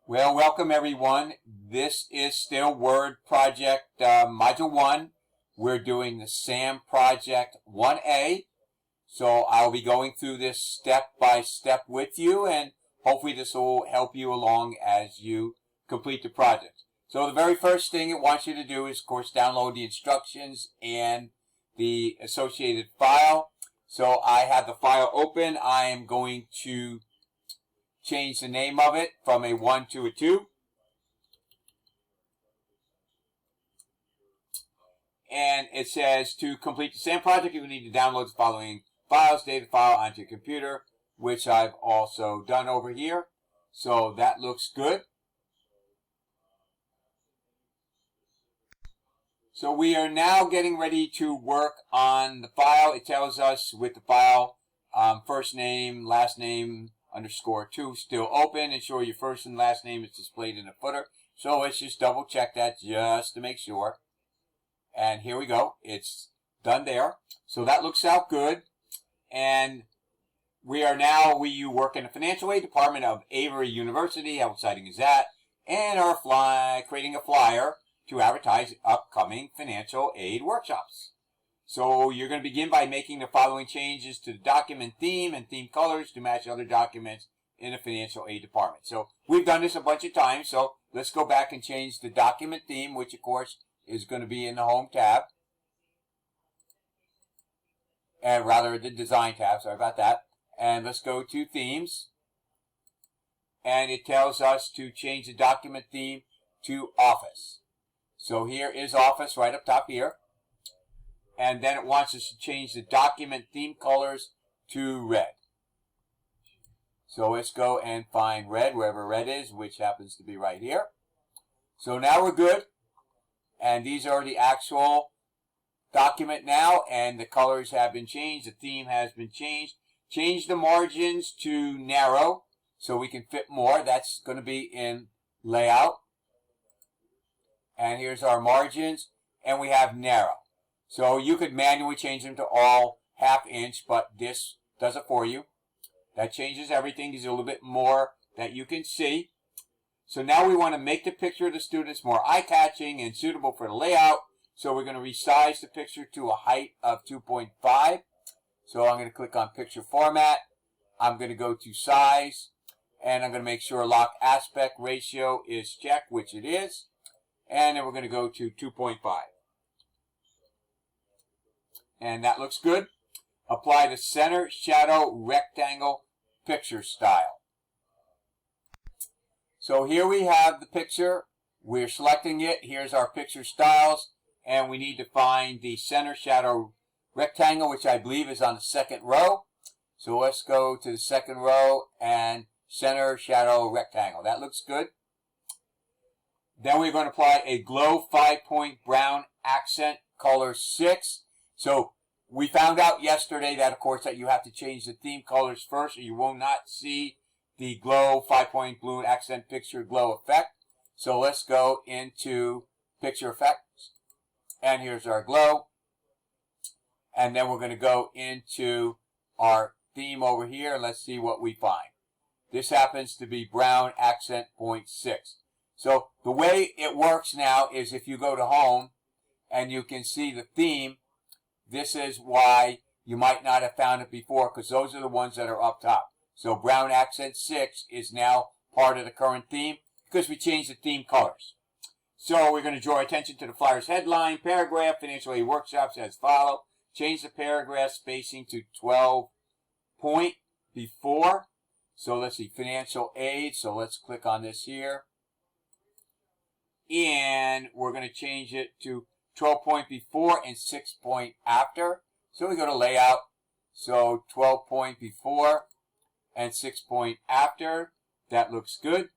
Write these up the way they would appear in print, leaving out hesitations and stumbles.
Well, welcome everyone. This is still Word Project Module 1. We're doing the Sam Project 1A. So I'll be going through this step by step with you, and hopefully this will help you along as you complete the project. So the very first thing it wants you to do is, of course, download the instructions and the associated file. So I have the file open. I am going to change the name of it from a 1 to a 2. And it says to complete the SAM project, you will need to download the following files, data file onto your computer, which I've also done over here. So that looks good. So we are now getting ready to work on the file. It tells us with the file, first name, last name, _2 still open. Ensure your first and last name is displayed in the footer. So let's just double check that just to make sure. And here we go. It's done there. So that looks out good. And we work in the financial aid department of Avery University. How exciting is that? And are creating a flyer to advertise upcoming financial aid workshops. So you're going to begin by making the following changes to the document theme and theme colors to match other documents in the financial aid department. So we've done this a bunch of times, so let's go back and change the document theme, which of course is going to be in the Home tab. And rather the Design tab, sorry about that. And let's go to Themes. And it tells us to change the document theme to Office. So here is Office right up top here. And then it wants us to change the document theme colors to red. So let's go and find red, wherever red is, which happens to be right here. So now we're good. And these are the actual document now, and the colors have been changed. The theme has been changed. Change the margins to narrow so we can fit more. That's going to be in Layout. And here's our margins, and we have narrow. So you could manually change them to all 1/2 inch, but this does it for you. That changes everything. Gives you a little bit more that you can see. So now we want to make the picture of the students more eye-catching and suitable for the layout. So we're going to resize the picture to a height of 2.5. So I'm going to click on Picture Format. I'm going to go to Size. And I'm going to make sure Lock Aspect Ratio is checked, which it is. And then we're going to go to 2.5. And that looks good. Apply the center shadow rectangle picture style. So here we have the picture. We're selecting it. Here's our picture styles. And we need to find the center shadow rectangle, which I believe is on the second row. So let's go to the second row and center shadow rectangle. That looks good. Then we're going to apply a glow 5-point brown accent color 6. So we found out yesterday that, of course, that you have to change the theme colors first, or you will not see the glow 5-point blue accent picture glow effect. So let's go into Picture Effects. And here's our glow. And then we're going to go into our theme over here. Let's see what we find. This happens to be brown accent 0.6. So the way it works now is if you go to Home and you can see the theme, this is why you might not have found it before, because those are the ones that are up top. So brown accent 6 is now part of the current theme because we changed the theme colors. So we're going to draw attention to the flyer's headline, paragraph, financial aid workshops as follows. Change the paragraph spacing to 12 point before. So let's see, financial aid. So let's click on this here. And we're going to change it to 12 point before and 6 point after. So we go to Layout. So 12 point before and 6 point after. That looks good.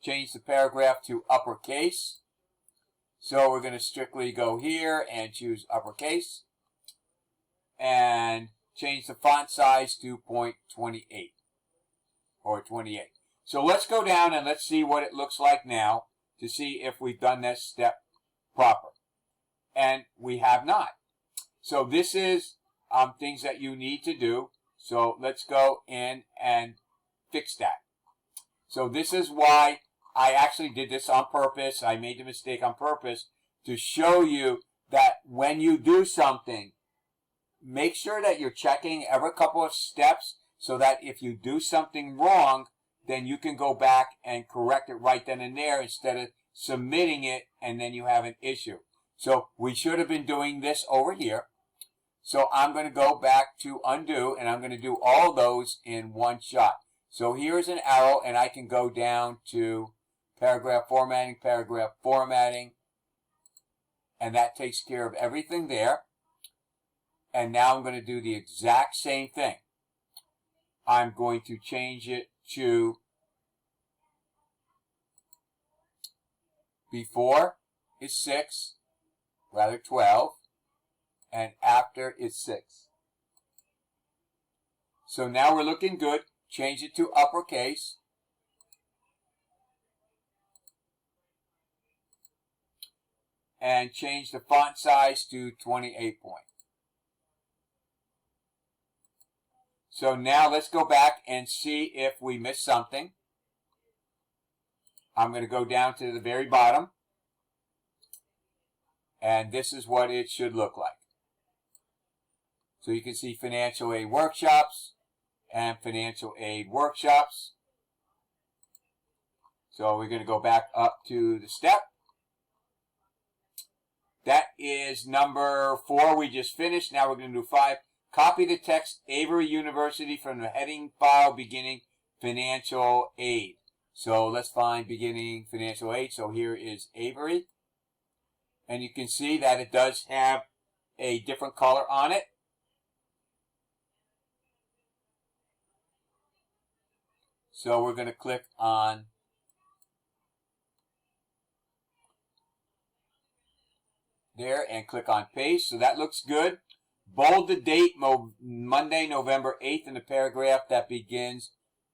Change the paragraph to uppercase. So we're going to strictly go here and choose uppercase. And change the font size to 0.28 or 28. So let's go down and let's see what it looks like now to see if we've done this step proper. And we have not. So this is things that you need to do. So let's go in and fix that. So this is why I actually did this on purpose. I made the mistake on purpose to show you that when you do something, make sure that you're checking every couple of steps so that if you do something wrong, then you can go back and correct it right then and there instead of submitting it and then you have an issue. So we should have been doing this over here. So I'm going to go back to undo, and I'm going to do all those in one shot. So here's an arrow, and I can go down to paragraph formatting, and that takes care of everything there. And now I'm going to do the exact same thing. I'm going to change it to before is 6, rather 12, and after is 6. So now we're looking good. Change it to uppercase. And change the font size to 28 point. So now let's go back and see if we missed something. I'm going to go down to the very bottom. And this is what it should look like. So you can see financial aid workshops and financial aid workshops. So we're going to go back up to the step. That is number 4 we just finished. Now we're going to do 5. Copy the text Avery University from the heading file beginning financial aid. So let's find beginning financial aid. So here is Avery. And you can see that it does have a different color on it. So we're going to click on there and click on paste. So that looks good. Bold the date, Monday, November 8th in the paragraph that begins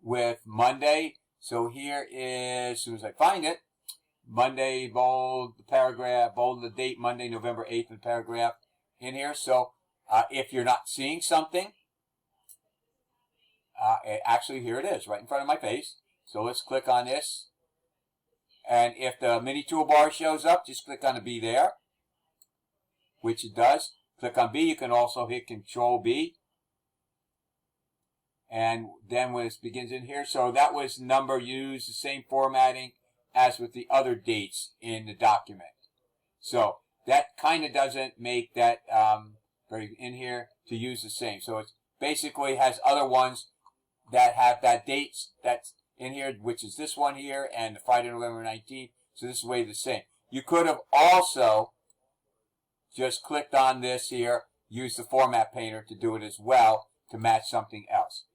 with Monday. So here is, as soon as I find it, Monday, bold the paragraph, bold the date, Monday, November 8th in the paragraph in here. So if you're not seeing something, actually here it is, right in front of my face. So let's click on this. And if the mini toolbar shows up, just click on the B there, which it does. Click on B. You can also hit Control B. And then when it begins in here, so that was number used, the same formatting as with the other dates in the document. So that kind of doesn't make that very in here to use the same. So it basically has other ones that have that dates that's in here, which is this one here and Friday, November 19th. So this is way the same. You could have also just clicked on this here, use the format painter to do it as well to match something else.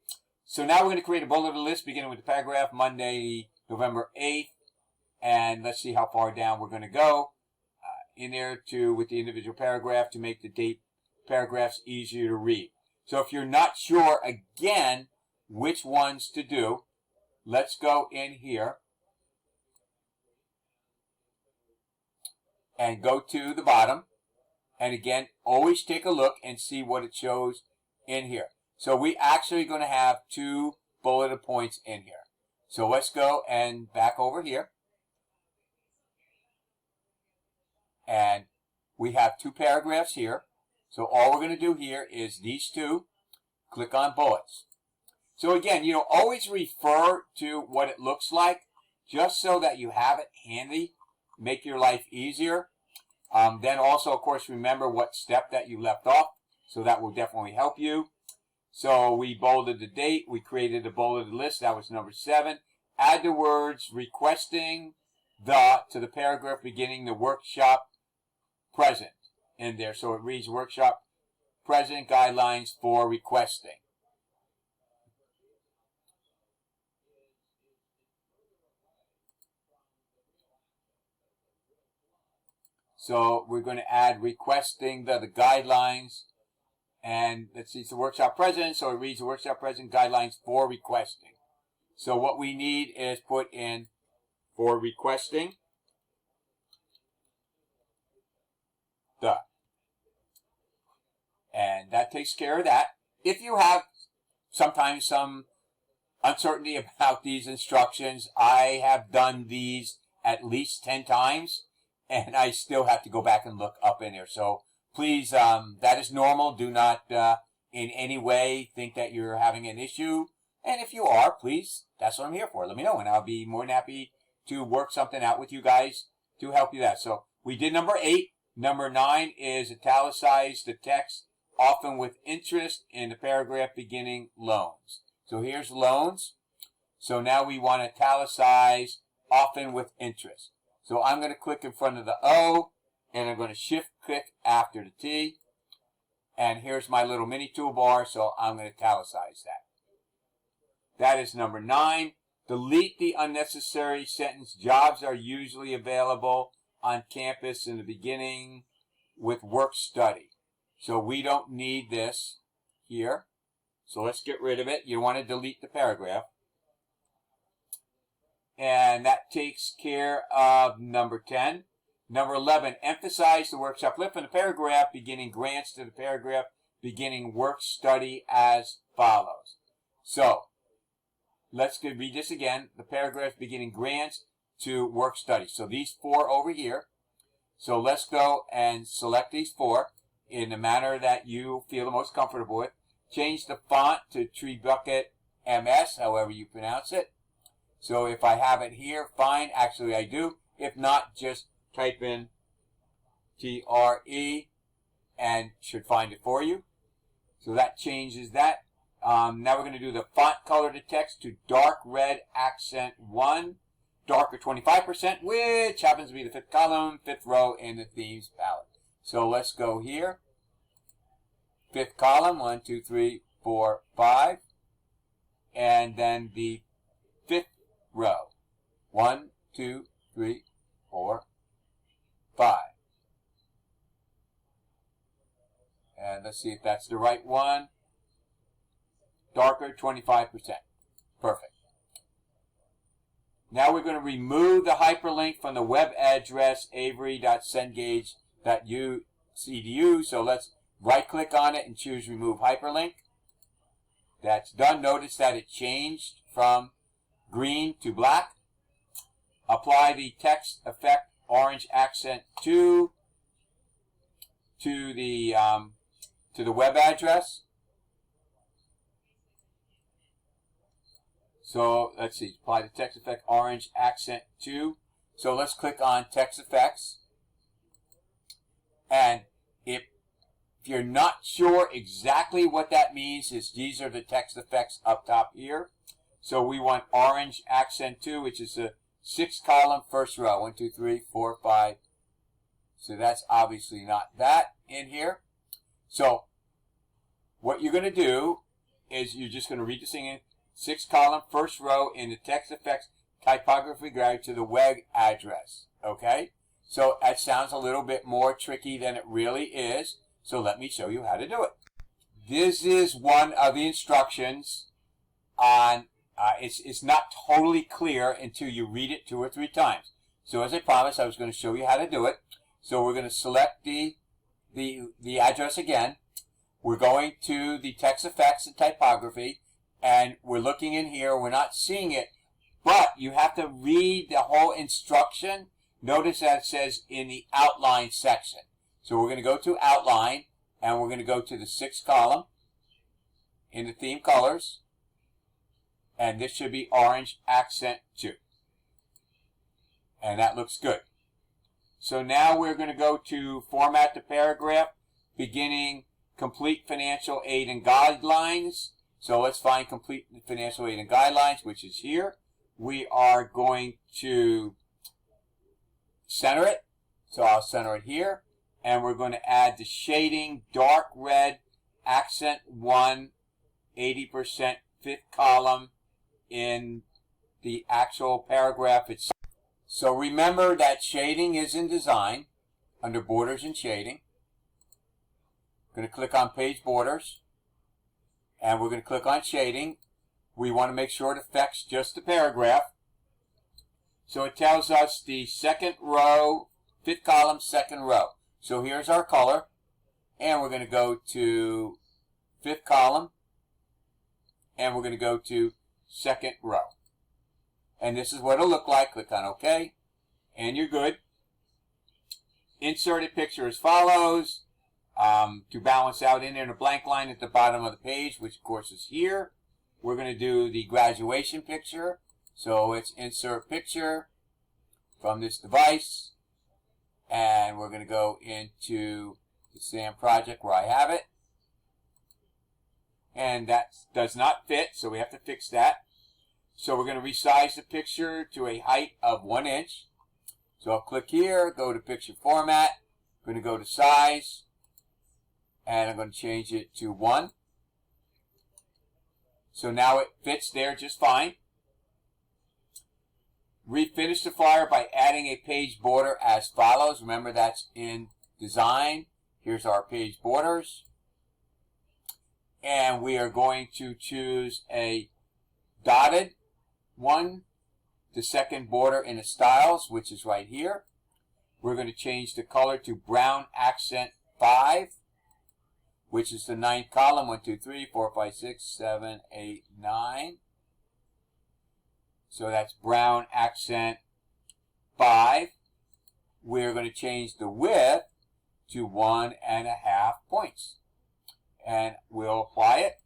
So now we're going to create a bulleted list beginning with the paragraph Monday, November 8th. And let's see how far down we're going to go in there with the individual paragraph to make the date paragraphs easier to read. So if you're not sure, again, which ones to do, let's go in here and go to the bottom. And again, always take a look and see what it shows in here. So we actually going to have 2 bulleted points in here. So let's go and back over here. And we have 2 paragraphs here. So all we're going to do here is these 2. Click on bullets. So again, always refer to what it looks like just so that you have it handy. Make your life easier. Then also, of course, remember what step that you left off. So that will definitely help you. So we bolded the date. We created a bulleted list. That was number 7. Add the words requesting the to the paragraph beginning the workshop present in there. So it reads workshop present guidelines for requesting. So we're going to add requesting the guidelines. And let's see, it's the workshop present. So it reads the workshop present guidelines for requesting. So what we need is put in for requesting the. And that takes care of that. If you have sometimes some uncertainty about these instructions. I have done these at least 10 times, and I still have to go back and look up in there. So please, that is normal. Do not in any way think that you're having an issue. And if you are, please, that's what I'm here for. Let me know, and I'll be more than happy to work something out with you guys to help you that. So we did number 8. Number 9 is italicize the text, often with interest, in the paragraph beginning loans. So here's loans. So now we want to italicize often with interest. So I'm going to click in front of the O, and I'm going to shift click after the T. And here's my little mini toolbar, so I'm going to italicize that. That is number 9. Delete the unnecessary sentence. Jobs are usually available on campus in the beginning with work study. So we don't need this here. So let's get rid of it. You want to delete the paragraph. And that takes care of number 10. Number 11, emphasize the work uplift in the paragraph beginning grants to the paragraph beginning work study as follows. So let's read this again. The paragraph beginning grants to work study. So these 4 over here. So let's go and select these 4 in the manner that you feel the most comfortable with. Change the font to Tree Bucket MS, however you pronounce it. So if I have it here, fine. Actually, I do. If not, just type in TRE and should find it for you. So that changes that. Now we're going to do the font color to text to dark red accent 1, darker 25%, which happens to be the 5th column, 5th row in the themes palette. So let's go here. 5th column, 1, 2, 3, 4, 5. And then the 5th row, 1, 2, 3, 4, 5. And let's see if that's the right one. Darker, 25%. Perfect. Now we're going to remove the hyperlink from the web address avery.cengage.edu. So let's right-click on it and choose Remove Hyperlink. That's done. Notice that it changed from green to black. Apply the text effect orange accent to the web address. So let's see, apply the text effect orange accent to. So let's click on text effects. And if you're not sure exactly what that means, these are the text effects up top here. So we want orange accent to, which is the 6th column, 1st row. 1, 2, 3, 4, 5. So that's obviously not that in here. So what you're going to do is you're just going to read this thing in 6th column, 1st row in the text effects typography guide to the web address. Okay? So that sounds a little bit more tricky than it really is. So let me show you how to do it. This is one of the instructions on, it's not totally clear until you read it 2 or 3 times. So as I promised, I was going to show you how to do it. So we're going to select the address again. We're going to the text effects and typography, and we're looking in here. We're not seeing it, but you have to read the whole instruction. Notice that it says in the outline section. So we're going to go to outline, and we're going to go to the 6th column in the theme colors, and this should be orange accent 2. And that looks good. So now we're going to go to format the paragraph beginning complete financial aid and guidelines. So let's find complete financial aid and guidelines, which is here. We are going to center it. So I'll center it here. And we're going to add the shading dark red accent 1, 80% 5th column in the actual paragraph itself. So remember that shading is in design under borders and shading. Going to click on page borders, and we're going to click on shading. We want to make sure it affects just the paragraph. So it tells us the 2nd row, 5th column, 2nd row. So here's our color, and we're going to go to 5th column, and we're going to go to second row. And this is what it'll look like. Click on OK, and you're good. Insert a picture as follows. To balance out in there in a blank line at the bottom of the page, which of course is here. We're going to do the graduation picture. So it's insert picture from this device. And we're going to go into the Sam project where I have it. And that does not fit, so we have to fix that. So we're going to resize the picture to a height of 1 inch. So I'll click here, go to picture format. I'm going to go to size. And I'm going to change it to 1. So now it fits there just fine. Refinish the flyer by adding a page border as follows. Remember, that's in design. Here's our page borders. And we are going to choose a dotted one, the second border in the styles, which is right here. We're going to change the color to brown accent 5, which is the 9th column. 1, 2, 3, 4, 5, 6, 7, 8, 9. So that's brown accent 5. We're going to change the width to 1.5 points. And we'll apply it.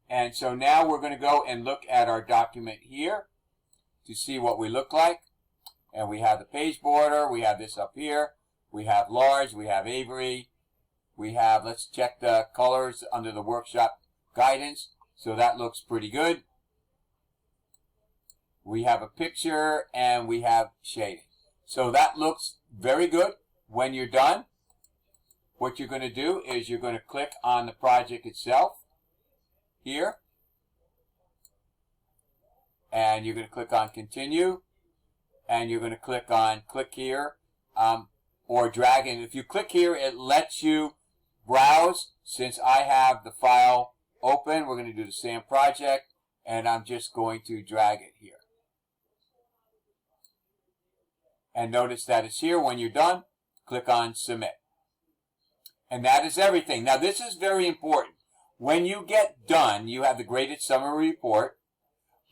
And so now we're going to go and look at our document here to see what we look like. And we have the page border. We have this up here. We have large. We have Avery. We have, let's check the colors under the workshop guidance. So that looks pretty good. We have a picture and we have shading. So that looks very good. When you're done, what you're going to do is you're going to click on the project itself here. And you're going to click on continue. And you're going to click on click here or drag. And if you click here, it lets you browse. Since I have the file open, we're going to do the Sam project. And I'm just going to drag it here. And notice that it's here. When you're done, click on submit. And that is everything. Now this is very important. When you get done, you have the graded summary report.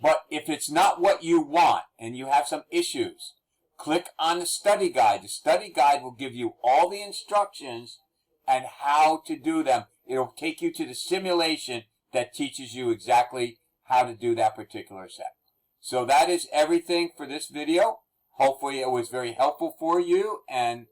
But if it's not what you want and you have some issues, click on the study guide. The study guide will give you all the instructions and how to do them. It'll take you to the simulation that teaches you exactly how to do that particular set. So that is everything for this video. Hopefully it was very helpful for you, and